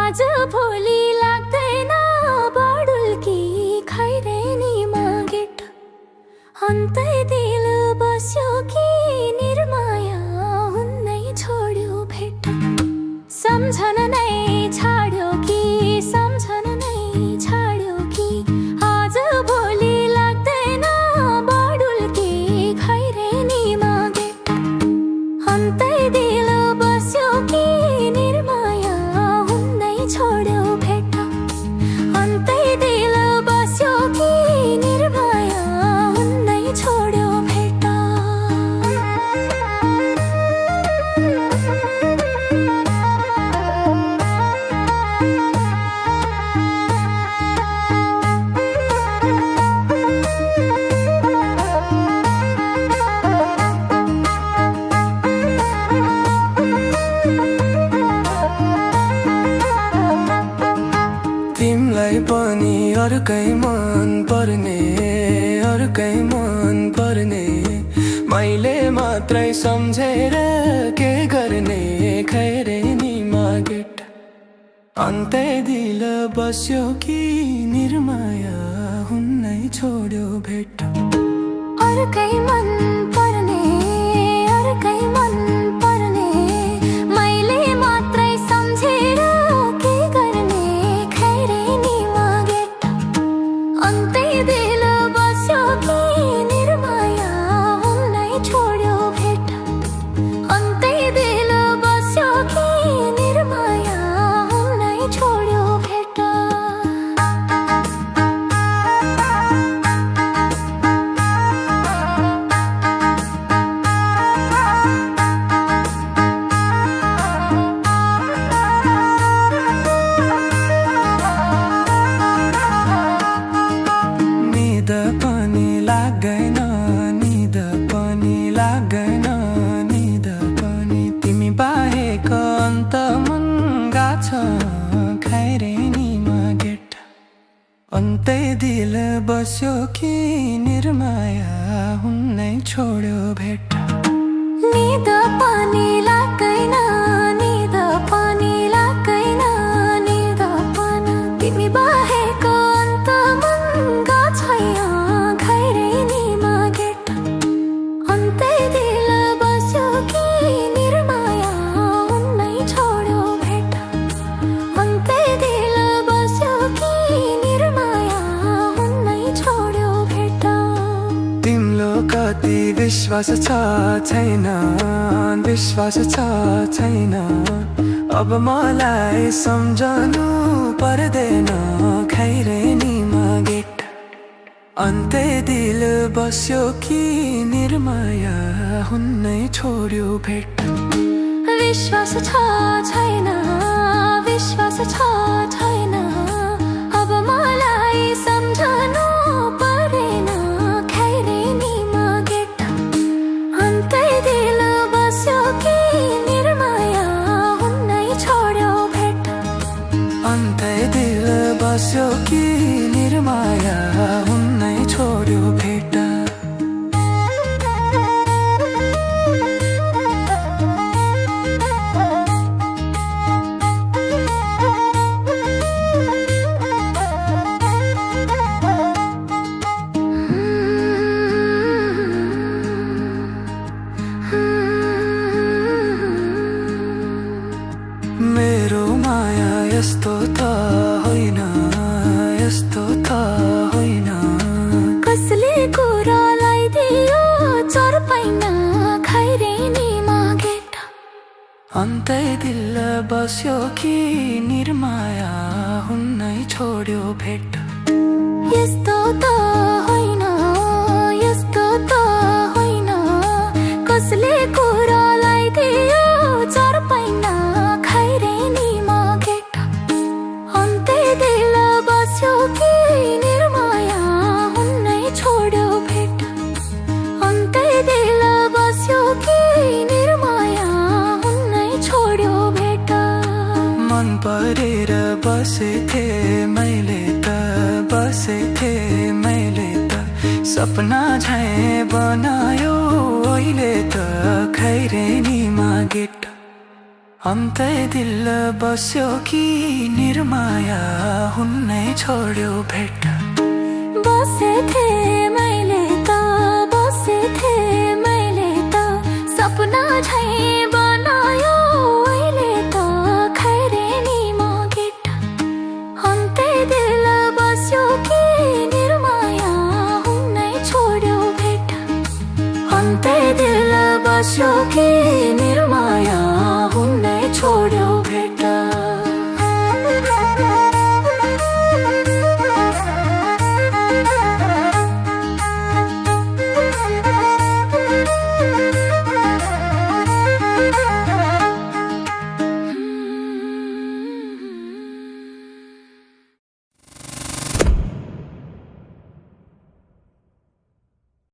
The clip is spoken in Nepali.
आज भोलि लाग्दैन बडुल्की खैरेनीमा गेट अन्तै दिल बस्यो कि निर्माया हुन्नै छोड्यो भेट सम्झन नै छाड्यो कि सम्झन नै छाड्यो कि आज भोलि लाग्दैन बडुल्की खैरेनीमा गेट अन्तै दिल बस्यो कि निर्माया हुन्नै छोड्यो भेट अन्तै दिल बस्यो कि निर्माया हुन्नै छोड्यो भेट तिमलाई पनि अर्कै मन पर्ने मैले मात्रै सम्झेर के गर्ने खैरेनीमा गेट अन्तै दिल बस्यो कि निर्माया हुन्नै छोड्यो भेट अर्कै मन पर्ने मैले मात्रै सम्झेर के गर्ने खैरेनीमा गेट अन्तै दिल बस्यो कि निर्माया हुन्नै छोड्यो भेट अन्तै दिल बस्यो कि निर्माया हुन्नै छोड्यो भेट निद पनि लाग्दैन निद पनि तिमी बाहेक अन्त मङ्गा छ खैरेनीमा गेट अन्तै दिल बस्यो कि निर्माया हुन्नै छोड्यो भेट निद पनि लाग्दैन निद पनि तिमी बाहेक अन्त मङ्गा छैन खैरेनीमा गेट अन्तै दिल बस्यो कि निर्माया हुन्नै छोड्यो भेट अन्तै दिल बस्यो कि निर्माया हुन्नै छोड्यो भेट तिम्रो कति विश्वास छैन अब मलाई सम्झनु पर्दैन खैरेनीमा गेट अन्तै दिल बस्यो कि निर्माया हुन्नै छोड्यो भेट विश्वास छैन अब मलाई सम्झनु परेन खैरेनीमा गेट अन्तै दिल बस्यो कि निर्माया हुन्नै छोड्यो भेट अन्तै दिल बस्यो कि निर्माया हुन्नै छोड्यो भेट मेरो माया यस्तो त होइन कसले कुरालाई दियो चर्पाइन खैरेनीमा गेट अन्तै दिल बस्यो कि निर्माया हुन्नै छोड्यो भेट यस्तो त होइन कसले कुरालाई दियो चर्पाइन खैरेनीमा गेट अन्तै दिल बस्यो कि निर्माया हुन्नै छोड्यो भेट अन्तै दिल बस्यो कि निर्माया हुन्नै छोड्यो भेट मन परेर बसेथे मैले त सपना झैँ बनायो अहिले त खैरेनीमा गेट अन्तै दिल बस्यो कि निर्माया हुन्नै छोड्यो भेट बसेथे मैले त बसेथे मैले त सपना झैँ बनायो अहिले त खैरेनीमा गेट अन्तै दिल बस्यो कि निर्माया हुन्नै छोड्यो भेट अन्तै दिल बस्यो कि निर्माया